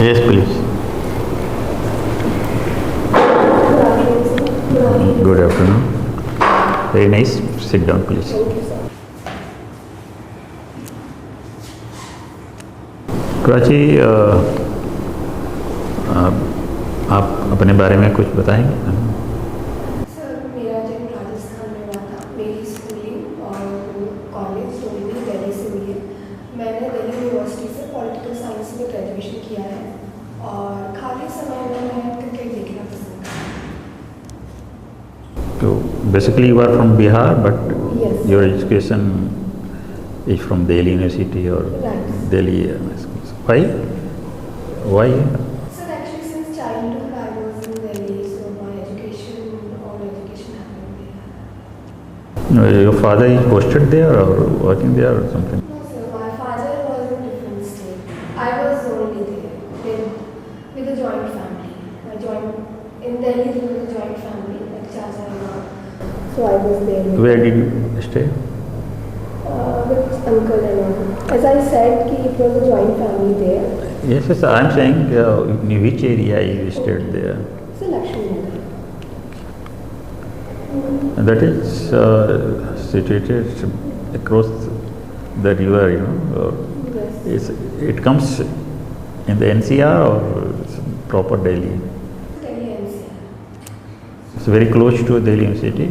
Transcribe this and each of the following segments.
Yes, please. Good afternoon. Very nice. Sit down, please. Prachi, आप अपने बारे में कुछ बताएंगे? सर, मेरा जन्म राजस्थान में हुआ था। मेरी स्कूलिंग और कॉलेज दोनों ही दिल्ली से हुई है। मैंने दिल्ली यूनिवर्सिटी से पॉलिटिकल साइंस में ग्रेजुएशन किया है और खाली समय में मैं क्रिकेट देखना पसंद करती तो basically you are from Bihar, but Yes. Your education is from Delhi university और Right. दिल्ली वाई वाई हूँ। Sir, actually since childhood I was in Delhi, so my education happened there. Your father is posted there और वर्किंग देयर और something? No, sir, my father was in different state. I was only there with a joint family. In Delhi there was a joint family, like Chacha and all. So I was there Where did you stay? with uncle and all. As I said, कि it was a joint family there. Yes, yes, I am saying in which area you stayed there. So Lakshmi Nagar. That is situated across the river, you know. Yes. It comes in the NCR or it's proper Delhi? Delhi NCR. It's very close to Delhi University.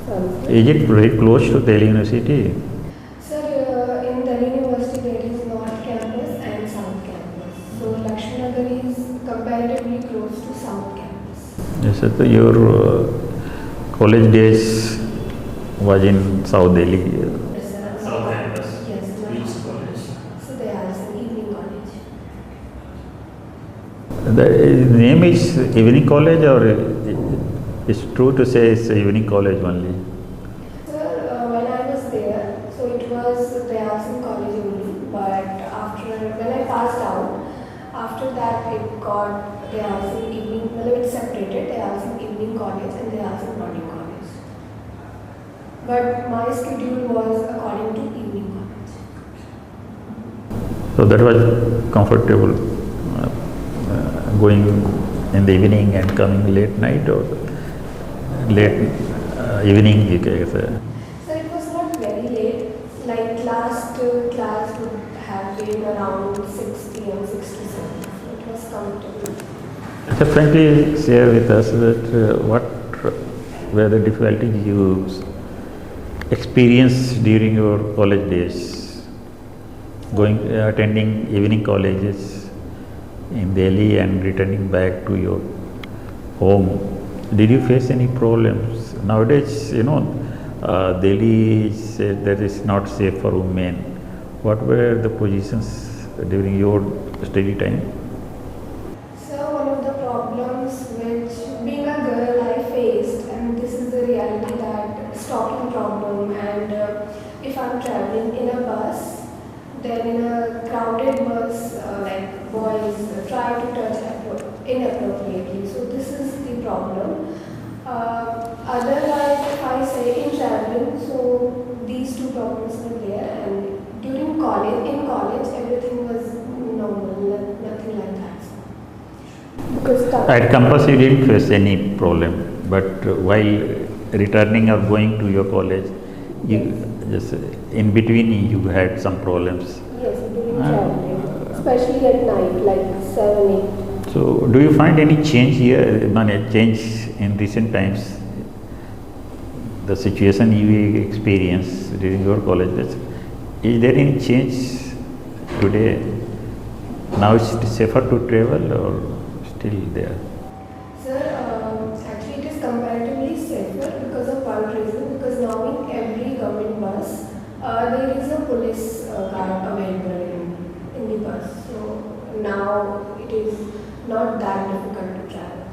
Sorry. Is it very close to Delhi University? Sir, in Delhi University there is North Campus and South Campus. So Lakshmi Nagar is comparatively close to South Campus. Yes, sir. So your college days was in South Delhi. Yes, sir. South Campus. Yes, my Which college? So they are an evening college. The name is Evening College, or it's true to say it's Evening College only? Sir, when I was there, so it was Dayasin College only, but when I passed out, after that it got Dayasin Evening, well it separated Dayasin Evening College and Dayasin Morning College. But my schedule was according to evening college. So that was comfortable going in the evening and coming late night, or late evening you can say. So it was not very late, like last class would have been around 6 p.m., 6 to 7. So it was comfortable. So frankly share with us that what were the difficulties you experienced during your college days, attending evening colleges in Delhi and returning back to your home. Did you face any problems? Nowadays, you know, Delhi is that is not safe for women. What were the positions during your study time? So one of the problems which being a girl I faced, and this is the reality, that stalking problem, and if I'm traveling in a bus, then in a crowded bus, like boys try to touch inappropriately. So this is the problem. Otherwise, if I say in traveling, so these two problems were there, and during in college, everything was normal, nothing like that. Because At campus you didn't face any problem, but while returning or going to your college, you just in between you had some problems. yes, during traveling, especially at night, like 7, 8. So, do you find any change here, change in recent times? The situation you experience during your college days, is there any change today? Now it's safer to travel or still there? Sir, actually it is comparatively safer because of one reason, because now in every government bus, there is a police guard available in the bus. So now it is not that difficult to travel.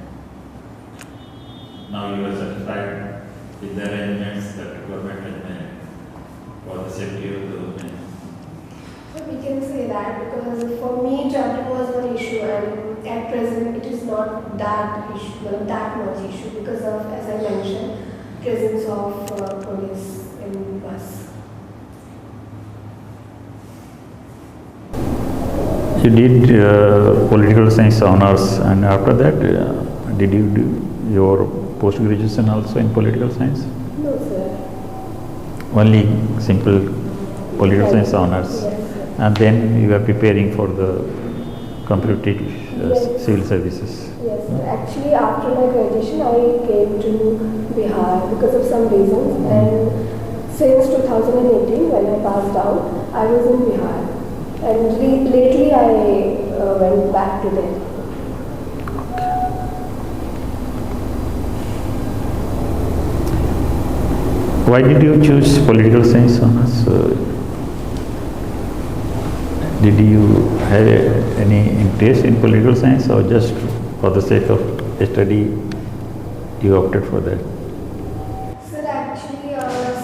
Now you are satisfied with the arrangements that the government has made for the safety of the women. So we can say that, because for me traveling was one issue, and at present it is not that issue, that much issue, because of, as I mentioned, presence of police in bus. you did political science honors, and after that, did you do your post graduation also in political science? No, sir. Only simple political science honors, Yes, sir. and then you are preparing for the competitive Yes. civil services. Yes, sir. Actually, after my graduation, I came to Bihar because of some reasons, and since 2018, when I passed out, I was in Bihar, and lately I went back to Delhi. Why did you choose political science honors? Did you have any interest in political science, or just for the sake of study you opted for that? Sir, actually,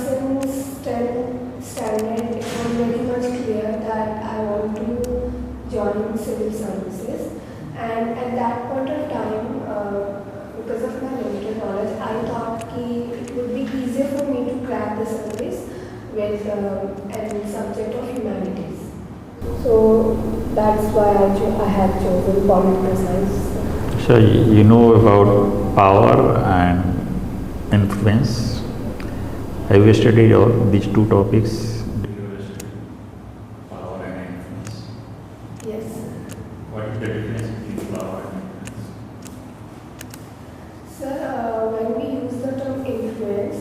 since 10th standard, it was very much clear that I want to join civil services, and at that point of time, because of my limited knowledge, I thought it would be easier for me to crack the service with a subject of humanities. So that's why I have chosen political science. So you know about power and influence. Have you studied all these two topics? Power and influence. Yes. What is the difference between power and influence? Sir, when we use the term influence,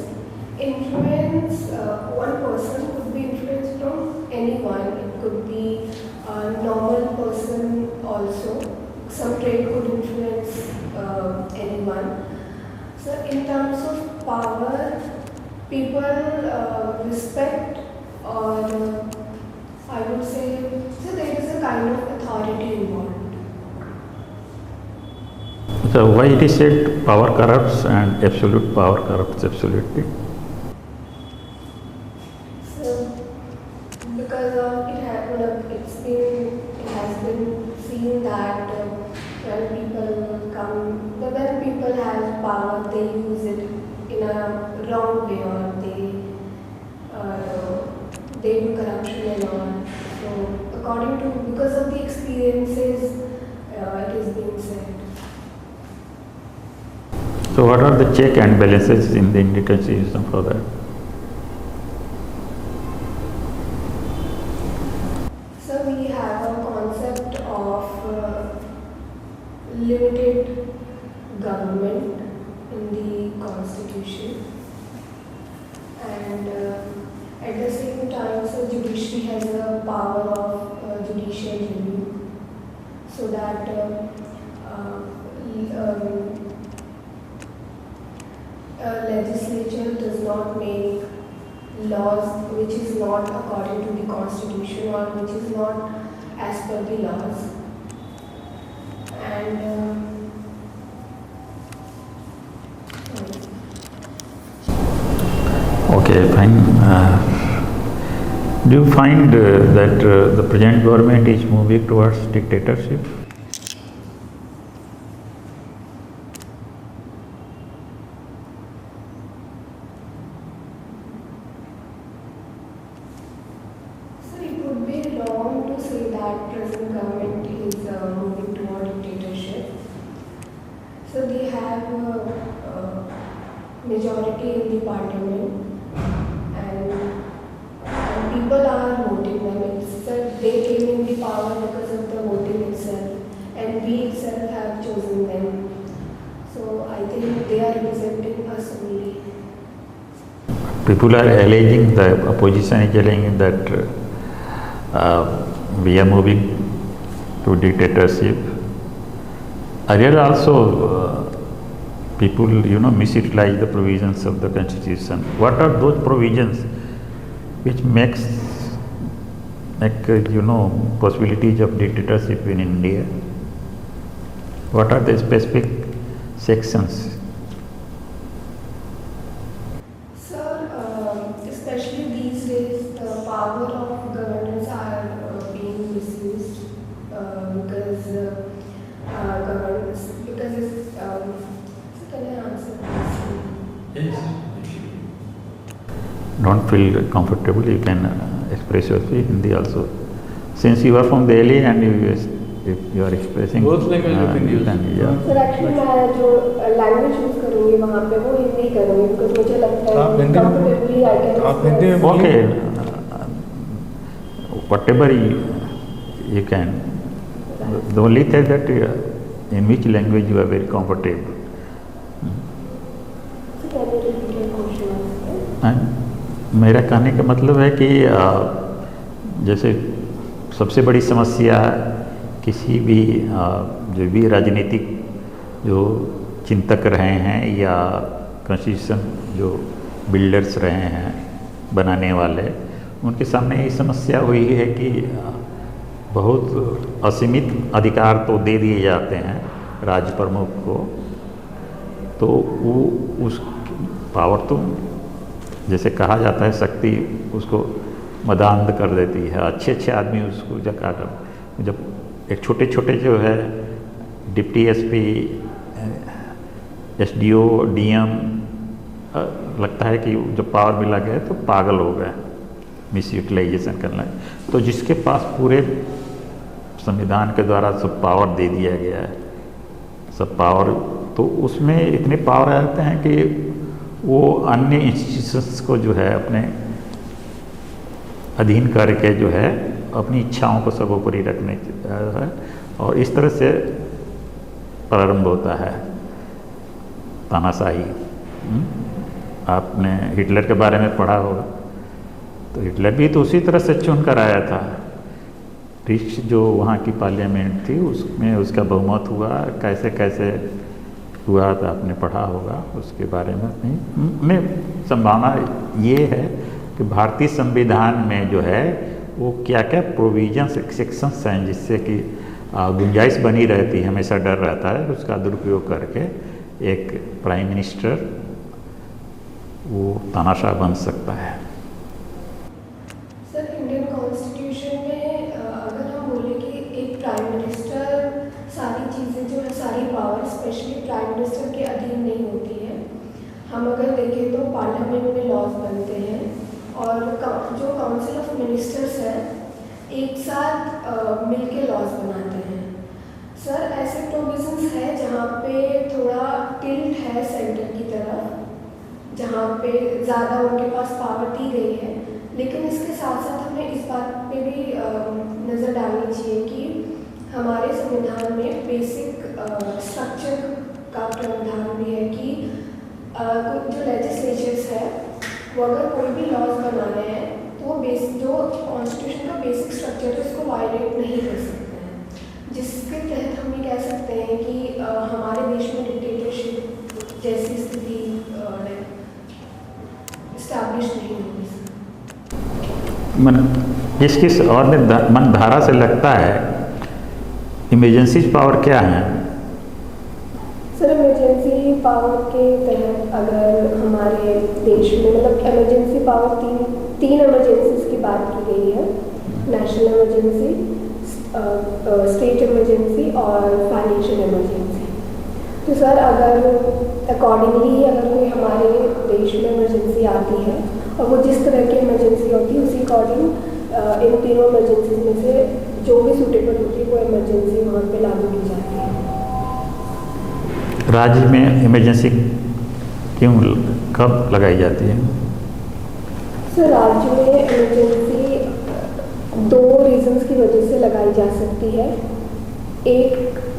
one person could be influenced from anyone. It could be a normal person also. Some trade could influence anyone. So in terms of power, people respect, or I would say, so there is a kind of authority involved. So why it is said power corrupts and absolute power corrupts absolutely? So, because it has been seen that when people have power, they use it in a wrong way, or they do corruption and all. So, because of the experiences, it is being said. So what are the check and balances in the Indian constitution for that? So we have a concept of limited government in the constitution, and at the same time, so judiciary has a power of judicial review, so that legislature does not make laws which is not according to the constitution, or which is not as per the laws. And Okay, fine. Do you find that the present government is moving towards dictatorship? so it would be wrong to say that present government is moving toward dictatorship. So they have majority in the parliament, and people are voting them. It's that they came in the power because of the voting itself, and we itself have chosen them. So I think they are representing us only. People are alleging, the opposition is alleging that we are moving to dictatorship. Earlier also people misutilize the provisions of the constitution. What are those provisions which make possibilities of dictatorship in India? What are the specific sections? Sir, especially these days, the power of governance are being misused because governance, because it's, so can I answer this? Yes. Don't feel comfortable, you can express your feeling Hindi also. Since you are from Delhi and if you are expressing Both language you can use. yeah. Sir actually मैं जो language use करूँगी वहाँ पे वो हिंदी करूँगी because मुझे लगता आप है हिंदी में बोलो। कंफर्टेबली आई कैन आप हिंदी में बोलो। Okay, whatever you can. The only thing that in which language you are very comfortable. मेरा कहने का मतलब है कि जैसे सबसे बड़ी समस्या किसी भी जो भी राजनीतिक जो चिंतक रहे हैं या कॉन्स्टिट्यूशन जो बिल्डर्स रहे हैं बनाने वाले, उनके सामने ये समस्या हुई है कि बहुत असीमित अधिकार तो दे दिए जाते हैं राज्य प्रमुख को, तो वो उस पावर तो जैसे कहा जाता है शक्ति उसको मदांध कर देती है। अच्छे अच्छे आदमी उसको जब एक छोटे छोटे जो है डिप्टी एसपी एसडीओ डीएम लगता है कि जब पावर मिला गया तो पागल हो गए, मिस यूटिलाइजेशन करना है। तो जिसके पास पूरे संविधान के द्वारा सब पावर दे दिया गया है, सब पावर, तो उसमें इतने पावर आ जाते हैं कि वो अन्य इंस्टीट्यूशंस को जो है अपने अधीन करके जो है अपनी इच्छाओं को सर्वोपरि रखने है, और इस तरह से प्रारंभ होता है तानाशाही। आपने हिटलर के बारे में पढ़ा होगा, तो हिटलर भी तो उसी तरह से चुन कर आया था। रिच जो वहाँ की पार्लियामेंट थी उसमें उसका बहुमत हुआ, कैसे कैसे हुआ तो आपने पढ़ा होगा उसके बारे में संभावना ये है कि भारतीय संविधान में जो है वो क्या क्या प्रोविजंस सेक्शंस हैं जिससे कि गुंजाइश बनी रहती है, हमेशा डर रहता है उसका दुरुपयोग करके एक प्राइम मिनिस्टर वो तानाशाह बन सकता है। सर इंडियन कॉन्स्टिट्यूशन में अगर हम बोले कि एक प्राइम मिनिस्टर सारी चीज़ें जो है सारी पावर स्पेशली प्राइम मिनिस्टर के अधीन नहीं होती है। हम अगर देखें तो पार्लियामेंट में लॉज बनते हैं और जो काउंसिल ऑफ मिनिस्टर्स है एक साथ मिलके लॉज बनाते हैं। सर ऐसे प्रोविजंस है जहाँ पे थोड़ा टिल्ट है सेंटर की तरफ, जहाँ पे ज़्यादा उनके पास पावर दी गई है, लेकिन इसके साथ साथ हमें इस बात पे भी नज़र डालनी चाहिए कि हमारे संविधान में बेसिक स्ट्रक्चर का प्रावधान भी है कि जो लेजिस्लेचर्स है वो अगर कोई भी लॉज बनाने हैं तो वो जो कॉन्स्टिट्यूशन का बेसिक स्ट्रक्चर है उसको वायलेट नहीं कर सकते हैं, जिसके तहत हम ये कह सकते हैं कि हमारे देश में डिक्टेटरशिप जैसी स्थिति इस्टेब्लिश नहीं होगी। जिस और में मन धारा से लगता है इमरजेंसी पावर क्या है? सर इमरजेंसी पावर के तहत अगर हमारे देश में मतलब इमरजेंसी पावर तीन इमरजेंसीज की बात की गई है, नेशनल इमरजेंसी, स्टेट इमरजेंसी और फाइनेंशियल इमरजेंसी। तो सर अगर अकॉर्डिंगली अगर कोई हमारे देश में इमरजेंसी आती है और वो जिस तरह की इमरजेंसी होती है उसी अकॉर्डिंग इन तीनों इमरजेंसी में से जो भी सूटेबल होती है वो इमरजेंसी वहाँ पे लागू की जाती है। राज्य में इमरजेंसी क्यों कब लगाई जाती है? सर राज्य में इमरजेंसी दो रीजंस की वजह से लगाई जा सकती है। एक,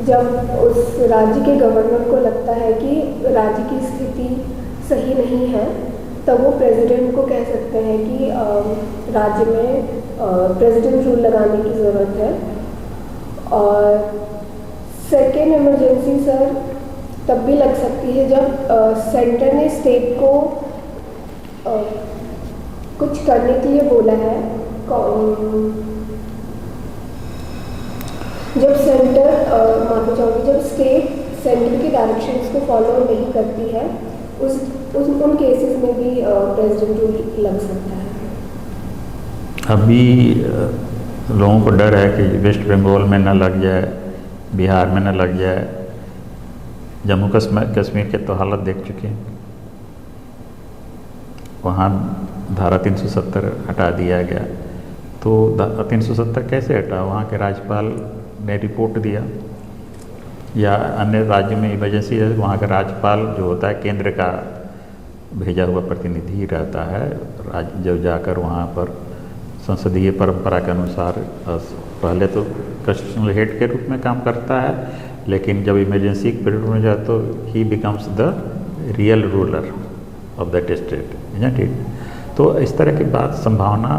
जब उस राज्य के गवर्नर को लगता है कि राज्य की स्थिति सही नहीं है तब वो प्रेसिडेंट को कह सकते हैं कि राज्य में प्रेसिडेंट रूल लगाने की ज़रूरत है। और सेकेंड इमरजेंसी सर तब भी लग सकती है जब सेंटर ने स्टेट को कुछ करने के लिए बोला है। जब सेंटर मानना चाहूँगी जब स्टेट सेंटर के डायरेक्शंस को फॉलो नहीं करती है उन केसेस में भी प्रेसिडेंट रूल लग सकता है। अभी लोगों को डर है कि वेस्ट बंगाल में न लग जाए, बिहार में न लग जाए। जम्मू कश्मीर के तो हालत देख चुके हैं, वहाँ धारा 370 हटा दिया गया। तो 370 कैसे हटा? वहाँ के राज्यपाल ने रिपोर्ट दिया, या अन्य राज्यों में इमरजेंसी है, वहाँ का राज्यपाल जो होता है केंद्र का भेजा हुआ प्रतिनिधि रहता है, जो जाकर वहाँ पर संसदीय परंपरा के अनुसार पहले तो कॉन्स्टिट्यूशनल हेड के रूप में काम करता है, लेकिन जब इमरजेंसी पीरियड में जाए तो ही becomes the real ruler of that state, isn't it? तो इस तरह की बात संभावना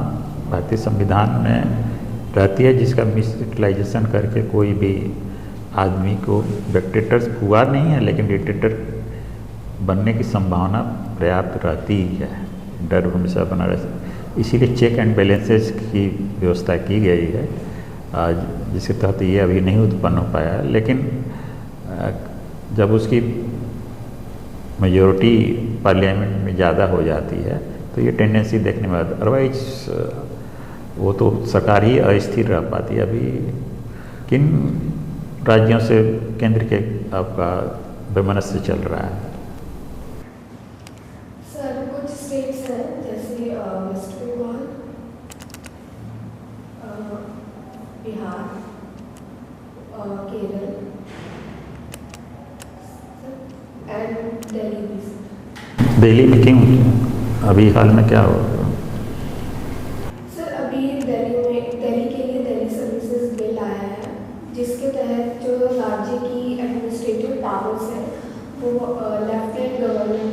भारतीय संविधान में रहती है, जिसका मिसयूटिलाइजेशन करके कोई भी आदमी को डिक्टेटर हुआ नहीं है, लेकिन डिक्टेटर बनने की संभावना पर्याप्त रहती ही है, डर हमेशा बना रहता। इसीलिए चेक एंड बैलेंसेस की व्यवस्था की गई है, जिसके तहत ये अभी नहीं उत्पन्न हो पाया है, लेकिन जब उसकी मेजॉरिटी पार्लियामेंट में ज़्यादा हो जाती है तो ये टेंडेंसी देखने में आती है। अदरवाइज वो तो सरकार ही अस्थिर रह पाती है। अभी किन राज्यों से केंद्र के आपका वैमनस्य चल रहा है? सर कुछ स्टेट्स हैं जैसे वेस्ट बंगाल, बिहार, केरल एंड दिल्ली भी। दिल्ली में क्यों? अभी हाल में क्या हुआ? सर अभी दिल्ली के लिए दिल्ली सर्विसेज बिल आया है, जिसके तहत जो राज्य की एडमिनिस्ट्रेटिव पावर्स है वो लेफ्टिनेंट गवर्नर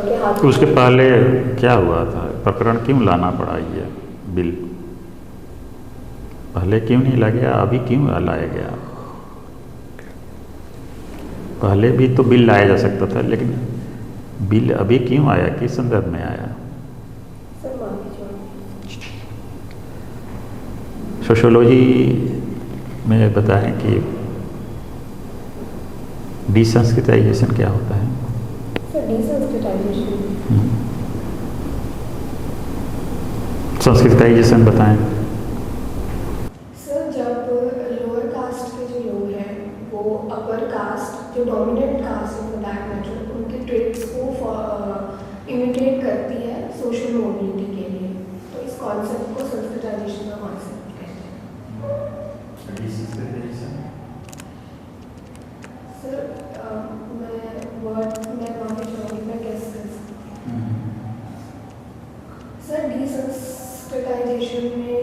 के हाथ में। उसके पहले क्या हुआ था? प्रकरण क्यों लाना पड़ा ये बिल? पहले क्यों नहीं ला गया, अभी क्यों लाया गया? पहले भी तो बिल लाया जा सकता था, लेकिन बिल अभी क्यों आया, किस संदर्भ में आया? सर माफी चाहूँगी। सोशियोलॉजी में बताएं कि डिसंस्कृताइजेशन क्या होता है? सर डिसंस्कृताइजेशन। संस्कृताइजेशन बताएं। सर जब लोअर कास्ट के जो लोग हैं वो अपर कास्ट जो डोमिनेंट कास्ट है फॉर दैट मैटर उनके ट्रेड्स को इमिटेट करती है सोशल मोबिलिटी के लिए, तो इस कॉन्सेप्ट को संस्कृताइजेशन का कॉन्सेप्ट कहते हैं। सर मैं माफी चाहूँगी, मैं कैसे कर सकती हूँ? सर डिसंस्कृताइजेशन में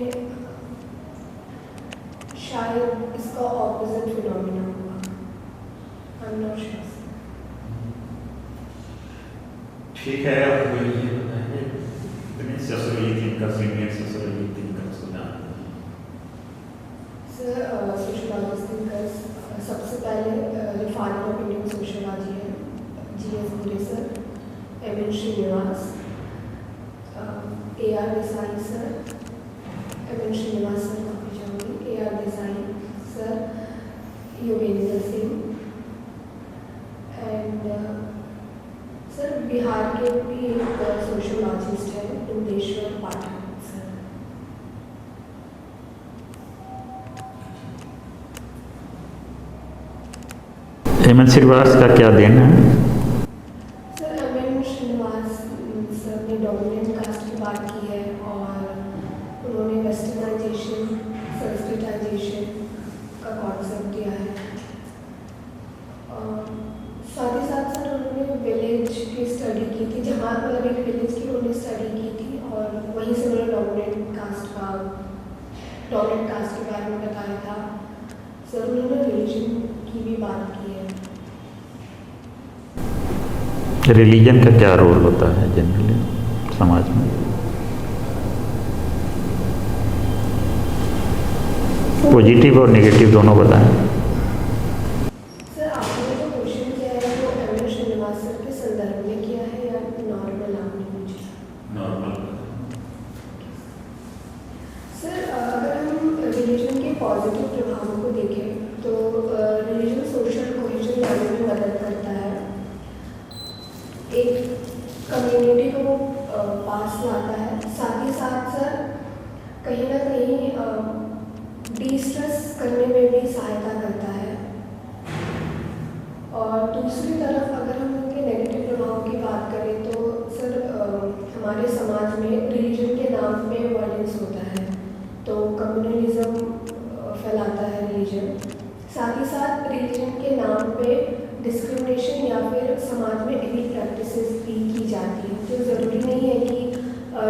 शायद इसका ऑपोजिट फिनोमिना होगा। I am not sure. ठीक है, आप ये बताइए sociology thinker, senior sociology thinker सुना? सर सोशियोलॉजिस्ट थिंकर्स सबसे पहले फादर ऑफ इंडियन सोशियोलॉजी है जी.एस. बुरे sir, M N. Srinivas, A R. Desai sir, M N. Srinivas sir माफी चाहूँगी, A R. Desai sir, Yogendra Singh and sir Bihar के भी एक सोशियोलॉजिस्ट है इंदेश्वर पाठक सर। एम.एन. श्रीनिवास का क्या देन है? Sir M N. श्रीनिवास सर ने डोमिनेंट कास्ट की बात की है और उन्होंने वेस्टर्नाइजेशन, संस्कृताइजेशन का कॉन्सेप्ट दिया है। साथ ही साथ सर उन्होंने विलेज की स्टडी की थी, जहाँ मतलब एक विलेज की उन्होंने स्टडी की थी और वहीं से उन्होंने डोमिनेंट कास्ट के बारे में बताया था। सर उन्होंने रिलीजन की भी बात की है। रिलीजन का क्या रोल होता है जनरली समाज में? पॉजिटिव और नेगेटिव दोनों बताएं। सर आपने जो क्वेश्चन किया है वो एम.एन. श्रीनिवास सर के संदर्भ में किया है या नॉर्मल आपने पूछा? नॉर्मल। सर अगर हम रिलीजन के पॉजिटिव प्रभावों को देखें तो रिलीजन सोशल कोहेजन लाने में मदद करता है, एक कम्युनिटी को पास लाता है, साथ ही साथ सर कहीं ना कहीं डिस्ट्रेस करने में भी सहायता करता है। और दूसरी तरफ अगर हम उनके नेगेटिव प्रभाव की बात करें तो सर हमारे समाज में रिलीजन के नाम पे वायलेंस होता है, रिलीजन के नाम पे डिस्क्रिमिनेशन या फिर समाज में इली प्रैक्टिसेस भी की जाती हैं, तो ज़रूरी नहीं है कि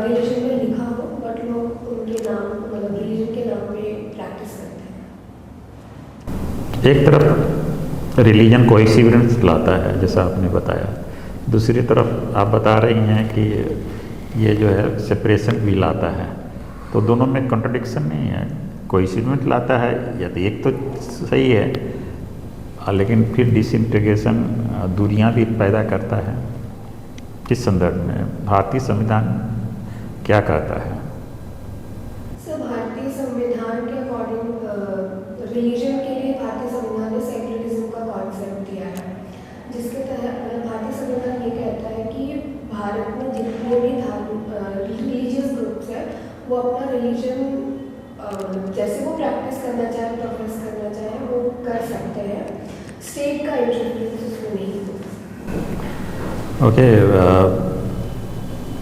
रिलीजन में लिखा हो, बट लोग उनके नाम मतलब रिलीजन के नाम पे प्रैक्टिस करते हैं। एक तरफ रिलीजन कोएक्सिस्टेंस लाता है जैसा आपने बताया, दूसरी तरफ आप बता रही हैं कि ये जो है सेपरेशन भी लाता है, तो दोनों में कॉन्ट्रडिक्शन नहीं है। कोएक्सिस्टेंस लाता है या तो एक तो सही है, लेकिन फिर डिसइंटीग्रेशन दूरियां भी पैदा करता है। किस संदर्भ में भारतीय संविधान क्या कहता है? सर, भारतीय संविधान के अकॉर्डिंग रिलीजन के लिए भारतीय संविधान ने सेक्युलरिज्म का कॉन्सेप्ट दिया है, जिसके तहत भारतीय संविधान ये कहता है कि भारत में जितने भी रिलीजियस ग्रुप्स हैं वो अपना रिलीजन जैसे वो प्रैक्टिस करना चाहे, प्रोफेस करना चाहे, वो कर सकते हैं। स्टेट का इंटरफेरेंस उसमें नहीं होता। ओके,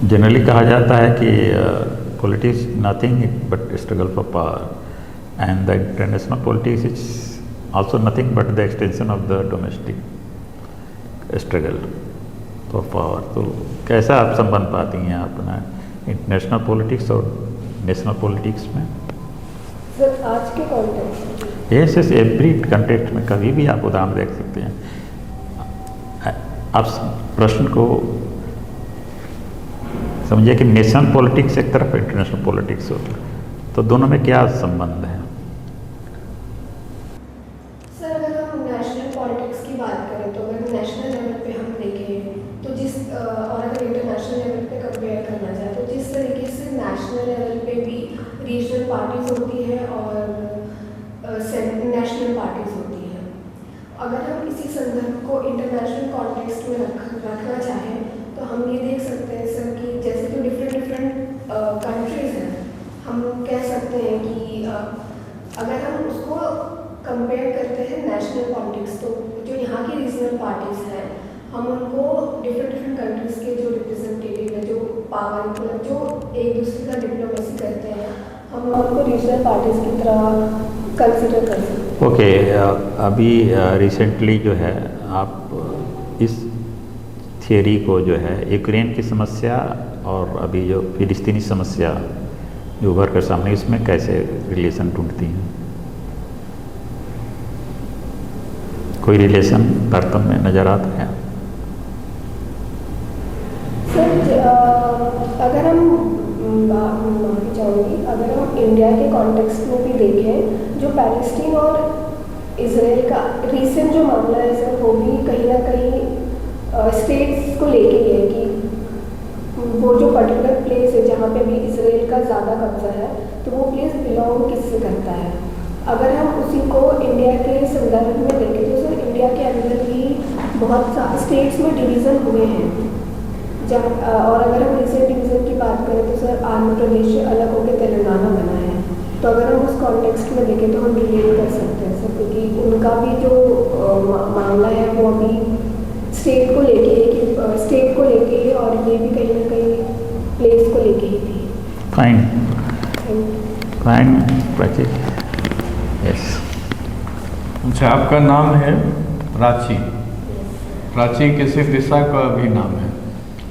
जनरली कहा जाता है कि politics nothing but struggle for power and the international politics is also nothing but the extension of the domestic struggle for power. तो कैसा आप संबंध पाती हैं अपना इंटरनेशनल पॉलिटिक्स और नेशनल पॉलिटिक्स में? सर, आज के context yes yes, every context में कभी भी आप उदाहरण देख सकते हैं। आप प्रश्न को समझिए कि नेशनल पॉलिटिक्स एक तरफ, इंटरनेशनल पॉलिटिक्स हो, तो दोनों में क्या संबंध है? सर, अगर हम नेशनल पॉलिटिक्स की बात करें तो अगर नेशनल लेवल पे हम देखें तो और अगर इंटरनेशनल लेवल पे कंपेयर करना चाहें तो जिस तरीके से नेशनल लेवल पे भी रीजनल पार्टीज होती है और नेशनल पार्टीज होती है, अगर हम इसी संदर्भ को इंटरनेशनल कॉन्टेक्स्ट में रखना चाहें तो हम ये देख सकते हैं सर कि जैसे जो डिफरेंट कंट्रीज हैं, हम कह सकते हैं कि अगर हम उसको कंपेयर करते हैं नेशनल पॉलिटिक्स, तो जो यहाँ की रीजनल पार्टीज हैं हम उनको डिफरेंट कंट्रीज के जो रिप्रेजेंटेटिव है, जो पावर मतलब जो एक दूसरे का डिप्लोमेसी करते हैं, हम उनको रीजनल पार्टीज की तरह कंसिडर कर सकते हैं। ओके, अभी रिसेंटली जो है आप इस थियरी को जो है यूक्रेन की समस्या और अभी जो फिलिस्तीनी समस्या जो उभर कर सामने, इसमें कैसे रिलेशन ढूंढती हैं? कोई रिलेशन तारतम्य में नज़र आता है? सर, अगर हम माफी चाहूँगी, अगर हम इंडिया के कॉन्टेक्स्ट में भी देखें, जो पैलेस्टीन और इसराइल का रीसेंट जो मामला है सर, वो भी कहीं ना कहीं स्टेट्स को लेके ही है कि वो जो पर्टिकुलर प्लेस है जहाँ पे भी इसराइल का ज़्यादा कब्जा है, तो वो प्लेस बिलोंग किससे करता है। अगर हम उसी को इंडिया के संदर्भ में देखें तो सर, इंडिया के अंदर भी बहुत स्टेट्स में डिवीज़न हुए हैं। और अगर हम रिसेंट डिवीज़न की बात करें तो सर, आंध्र प्रदेश से अलग होकर तेलंगाना बना है, तो अगर हम उस कॉन्टेक्स्ट में देखें तो हम रिलेट कर सकते हैं सर, क्योंकि उनका भी जो मामला है वो अभी स्टेट को लेके ही और ये भी कहीं ना कहीं प्लेस को लेके ही थी। Fine fine Prachi, yes. अच्छा, आपका नाम है प्राची। प्राची किसी दिशा का भी नाम है?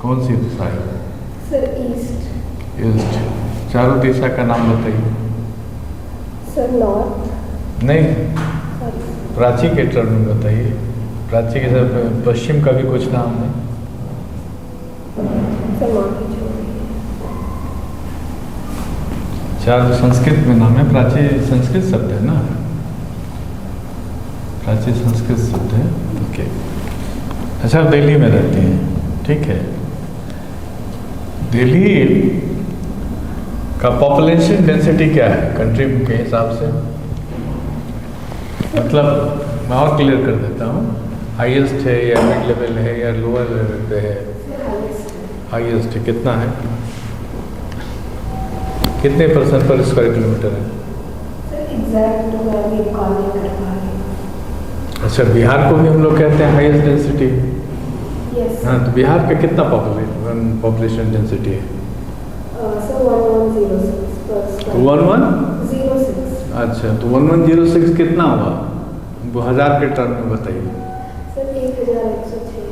कौन सी दिशा है? Sir, east. ईस्ट। चारों दिशा का नाम बताइए। Sir, north. नहीं, सॉरी, प्राची के टर्म में बताइए। प्राची के साथ पश्चिम का भी कुछ नाम है? सर, माफी चाहूँगी। चार संस्कृत में नाम है। प्राची संस्कृत शब्द है ना? प्राची संस्कृत शब्द है, ओके। अच्छा, आप दिल्ली में रहती हैं, ठीक है। दिल्ली का पॉपुलेशन डेंसिटी क्या है कंट्री के हिसाब से? मतलब मैं और क्लियर कर देता हूँ, हाईएस्ट है या मिड लेवल है या लोअर लेवल पे है? हाईएस्ट है। कितना है? कितने % पर स्क्वायर किलोमीटर है? सर, एग्जैक्ट तो मैं अभी रिकॉल नहीं कर पा रही। अच्छा, बिहार को भी हम लोग कहते हैं हाईएस्ट डेंसिटी। यस। हाँ, तो बिहार का कितना पॉपुलेशन डेंसिटी है? सर, 1106 पर स्क्वायर। 1106। 06। अच्छा, तो 1106 कितना हुआ वो 1000 के टर्म में बताइए। सर 1106।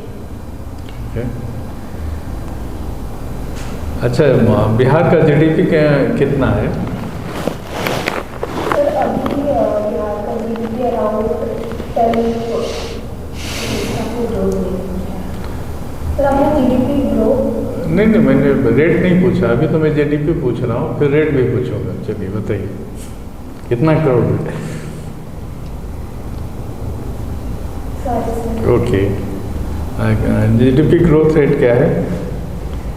ओके। अच्छा, बिहार का जीडीपी कितना है? सर अभी बिहार का जीडीपी अराउंड 10। सर आपने जीडीपी ग्रो। नहीं, मैंने रेट नहीं पूछा, अभी तो मैं जीडीपी पूछ रहा हूँ, फिर रेट भी पूछूंगा। चलिए बताइए कितना करोड़ है? ओके। जीडीपी ग्रोथ रेट क्या है?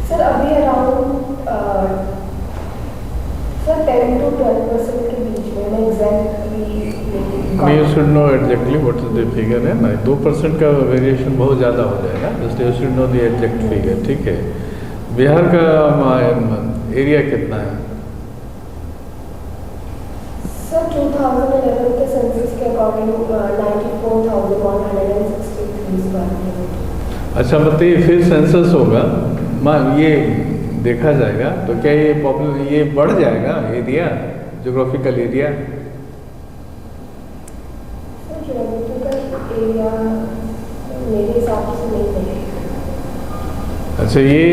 सर अभी अराउंड सर 10 to 12% के बीच में। मैं exactly you should know exactly what is the figure है ना। 2% का वेरिएशन बहुत ज़्यादा हो जाएगा, इसलिए you should know the exact figure. ठीक है। बिहार का एरिया कितना है? सर 2011 के सेंसस के अकॉर्डिंग 94,163 स्क्वायर किलोमीटर। अच्छा बताइए, फिर सेंसस होगा, ये देखा जाएगा तो क्या ये बढ़ जाएगा area, geographical area? Sir geographical area मेरे हिसाब से नहीं बढ़ेगा। अच्छा, ये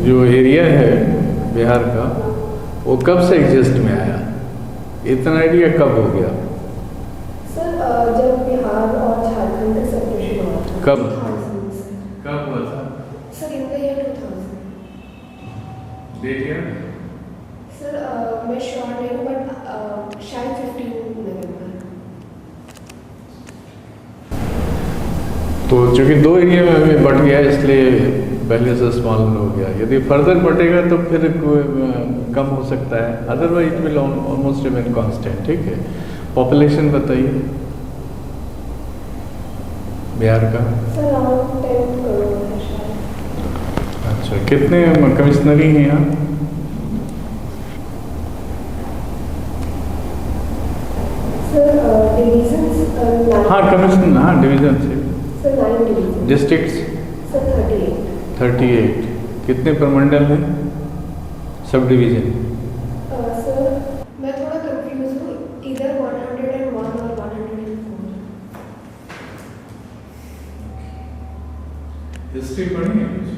जो एरिया है बिहार का, वो कब से एग्जिस्ट में आया? इतना एरिया कब हो गया? सर जब बिहार और झारखंड का सेपरेशन हुआ था। कब? 2000 से। कब हुआ था? Sir in the year 2000। Date या? सर मैं श्योर नहीं हूँ, बट शायद 15 नवंबर। तो चूंकि 2 एरिया में अभी बढ़ गया, इसलिए पहले से स्मॉल हो गया। यदि फर्दर बढ़ेगा तो फिर कम हो सकता है, otherwise it will almost remain constant. ठीक है। पॉपुलेशन बताइए बिहार का। सर अराउंड 10 करोड़ है शायद। अच्छा, कितने कमिश्नरी हैं यहाँ? सर डिवीजन्स हाँ, कमिश्नर, हाँ डिवीजन से। Sir 9 division. डिस्ट्रिक्ट्स? सर 38। 38। कितने प्रमंडल हैं? Sub division? सर मैं थोड़ा कंफ्यूज हूँ, इधर 101 और 104। हिस्ट्री पढ़ी है कुछ?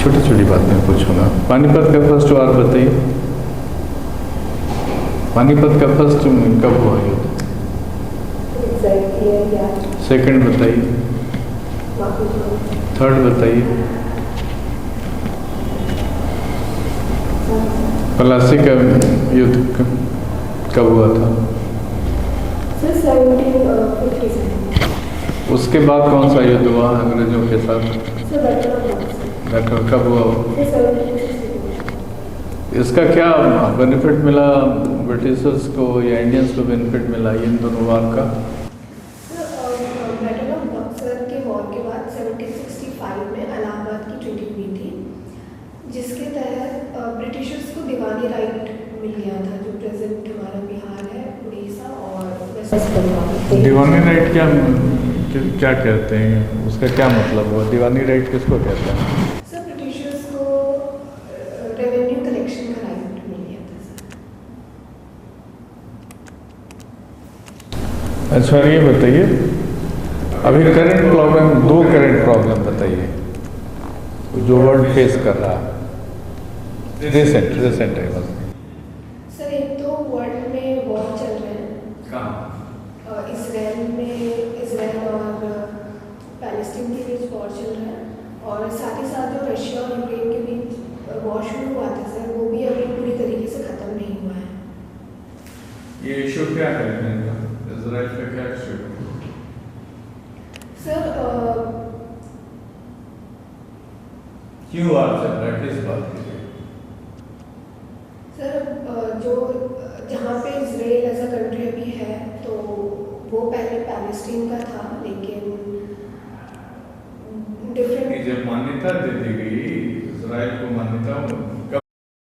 छोटी छोटी बातें पूछूंगा। पानीपत का फर्स्ट वार बताइए। पानीपत का फर्स्ट कब हुआ युद्ध? सेकंड बताइए। थर्ड बताइए। प्लासी का युद्ध कब हुआ था? सर 1757। उसके बाद कौन सा युद्ध हुआ अंग्रेजों के साथ? सर बैटल कब हुआ? 1762। इसका क्या बेनिफिट मिला ब्रिटिशर्स को या इंडियंस को बेनिफिट मिला इन दोनों वार का? बैटल ऑफ बक्सर के वॉर के बाद 1765 में इलाहाबाद की ट्रीटी हुई थी, जिसके तहत ब्रिटिशर्स को दीवानी राइट मिल गया था, जो प्रेजेंट हमारा बिहार है, उड़ीसा और वेस्ट बंगाल। दीवानी राइट क्या कहते हैं, उसका क्या मतलब हुआ? दीवानी राइट किसको कहते हैं? सर ब्रिटिशर्स को रेवेन्यू कलेक्शन का राइट मिल गया था सर। अच्छा, ये बताइए अभी करंट प्रॉब्लम, 2 करंट प्रॉब्लम बताइए जो वर्ल्ड फेस कर रहा है रिसेंट है बस। सर एक तो वर्ल्ड में वॉर चल रहे हैं, कहाँ? इसराइल और पैलेस्टीन के बीच वॉर चल रहा है, और साथ ही साथ जो रशिया और यूक्रेन के बीच वॉर शुरू हुआ था सर, वो भी अभी पूरी तरीके से ख़त्म नहीं हुआ है। ये इशू क्या है इजराइल का, क्या इशू? सर क्यों वार चल रहा है, किस बात के लिए? सर जो जहाँ पे इसराइल एज अ कंट्री अभी है, तो वो पहले पैलेस्टीन का था, लेकिन जब मान्यता दे दी गई इसराइल को, मान्यता